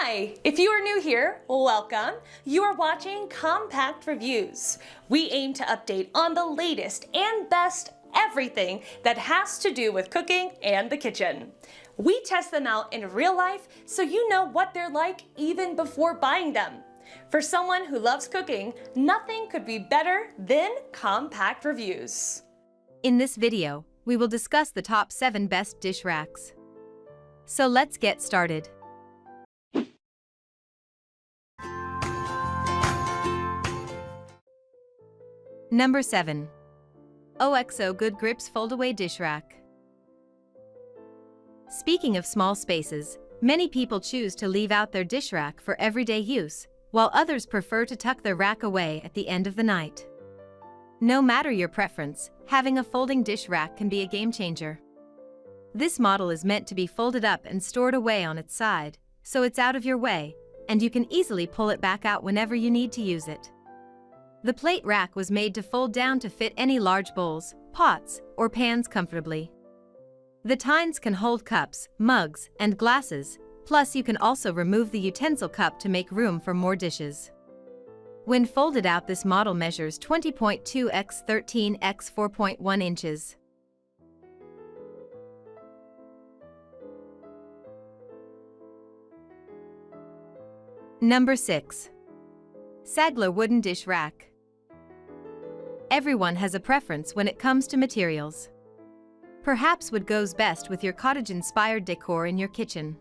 Hi! If you are new here, welcome. You are watching Compact Reviews. We aim to update on the latest and best everything that has to do with cooking and the kitchen. We test them out in real life so you know what they're like even before buying them. For someone who loves cooking, nothing could be better than Compact Reviews. In this video, we will discuss the top 7 best dish racks. So let's get started. Number 7. OXO Good Grips Foldaway Dish Rack. Speaking of small spaces, many people choose to leave out their dish rack for everyday use, while others prefer to tuck their rack away at the end of the night. No matter your preference, having a folding dish rack can be a game changer. This model is meant to be folded up and stored away on its side, so it's out of your way, and you can easily pull it back out whenever you need to use it. The plate rack was made to fold down to fit any large bowls, pots, or pans comfortably. The tines can hold cups, mugs, and glasses, plus you can also remove the utensil cup to make room for more dishes. When folded out, this model measures 20.2 x 13 x 4.1 inches. Number 6. Sagler Wooden Dish Rack. Everyone has a preference when it comes to materials. Perhaps wood goes best with your cottage-inspired decor in your kitchen.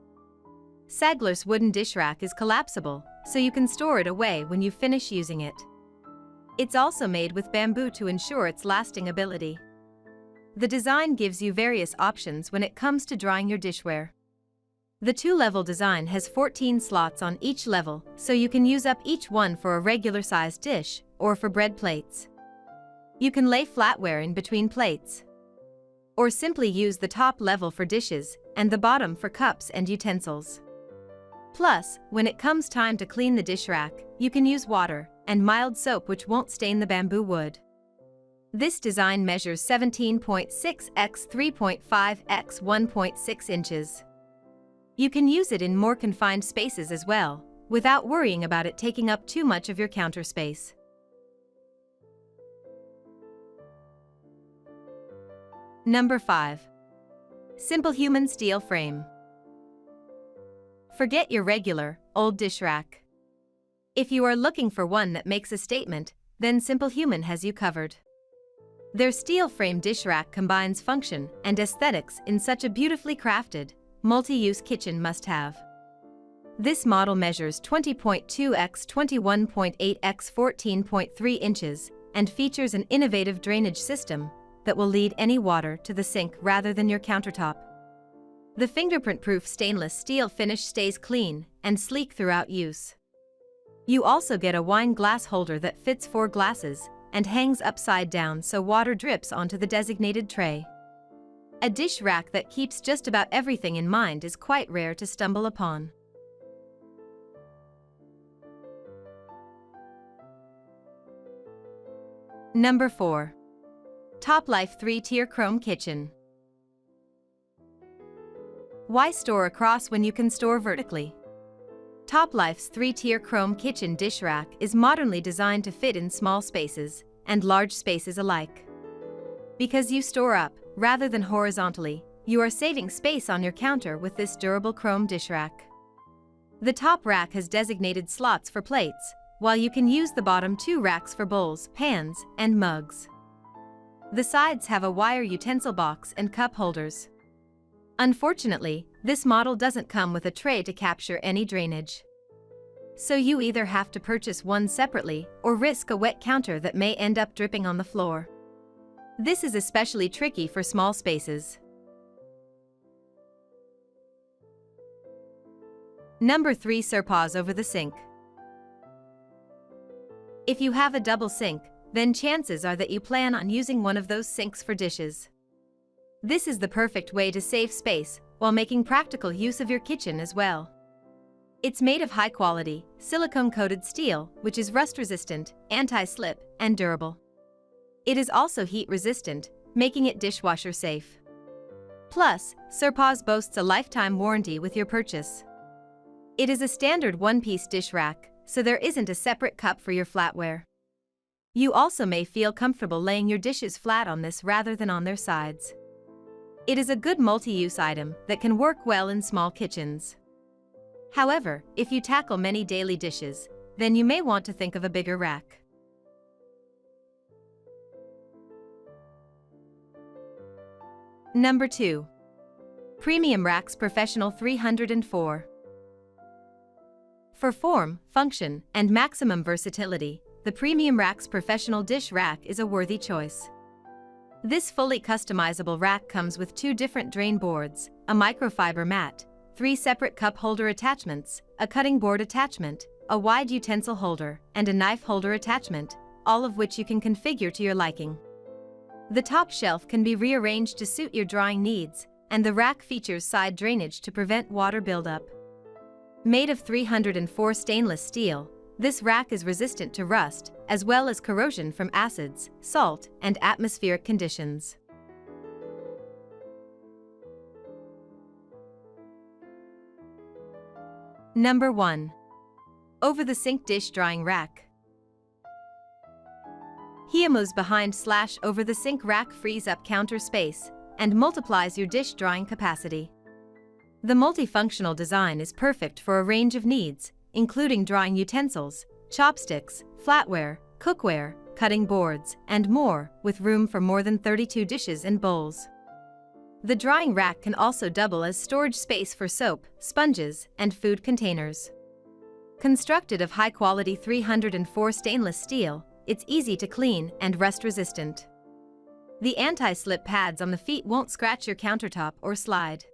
Sagler's wooden dish rack is collapsible, so you can store it away when you finish using it. It's also made with bamboo to ensure its lasting ability. The design gives you various options when it comes to drying your dishware. The 2-level design has 14 slots on each level, so you can use up each one for a regular-sized dish or for bread plates. You can lay flatware in between plates, or simply use the top level for dishes and the bottom for cups and utensils. Plus, when it comes time to clean the dish rack, you can use water and mild soap which won't stain the bamboo wood. This design measures 17.6 x 3.5 x 1.6 inches. You can use it in more confined spaces as well, without worrying about it taking up too much of your counter space. Number 5. Simplehuman Steel Frame. Forget your regular, old dish rack. If you are looking for one that makes a statement, then Simplehuman has you covered. Their steel frame dish rack combines function and aesthetics in such a beautifully crafted, multi-use kitchen must-have. This model measures 20.2 x 21.8 x 14.3 inches and features an innovative drainage system that will lead any water to the sink rather than your countertop. The fingerprint-proof stainless steel finish stays clean and sleek throughout use. You also get a wine glass holder that fits 4 glasses and hangs upside down so water drips onto the designated tray. A dish rack that keeps just about everything in mind is quite rare to stumble upon. Number 4. Toplife 3-tier Chrome Kitchen. Why store across when you can store vertically? Toplife's 3-tier Chrome Kitchen dish rack is modernly designed to fit in small spaces and large spaces alike. Because you store up, rather than horizontally, you are saving space on your counter with this durable chrome dish rack. The top rack has designated slots for plates, while you can use the bottom 2 racks for bowls, pans, and mugs. The sides have a wire utensil box and cup holders. Unfortunately, this model doesn't come with a tray to capture any drainage. So you either have to purchase one separately or risk a wet counter that may end up dripping on the floor. This is especially tricky for small spaces. Number 3. Surpahs over the sink. If you have a double sink, then chances are that you plan on using one of those sinks for dishes. This is the perfect way to save space while making practical use of your kitchen as well. It's made of high-quality, silicone-coated steel, which is rust-resistant, anti-slip, and durable. It is also heat-resistant, making it dishwasher-safe. Plus, Surpahs boasts a lifetime warranty with your purchase. It is a standard one-piece dish rack, so there isn't a separate cup for your flatware. You also may feel comfortable laying your dishes flat on this rather than on their sides. It is a good multi-use item that can work well in small kitchens. However, if you tackle many daily dishes, then you may want to think of a bigger rack. Number 2. PremiumRacks Professional 304. For form, function, and maximum versatility, the PremiumRacks Professional Dish Rack is a worthy choice. This fully customizable rack comes with 2 different drain boards, a microfiber mat, 3 separate cup holder attachments, a cutting board attachment, a wide utensil holder, and a knife holder attachment, all of which you can configure to your liking. The top shelf can be rearranged to suit your drying needs, and the rack features side drainage to prevent water buildup. Made of 304 stainless steel, this rack is resistant to rust, as well as corrosion from acids, salt, and atmospheric conditions. Number 1. Over-the-sink dish drying rack. HEOMU's behind/over-the-sink rack frees up counter space and multiplies your dish drying capacity. The multifunctional design is perfect for a range of needs, including drying utensils, chopsticks, flatware, cookware, cutting boards, and more, with room for more than 32 dishes and bowls. The drying rack can also double as storage space for soap, sponges, and food containers. Constructed of high-quality 304 stainless steel, it's easy to clean and rust-resistant. The anti-slip pads on the feet won't scratch your countertop or slide.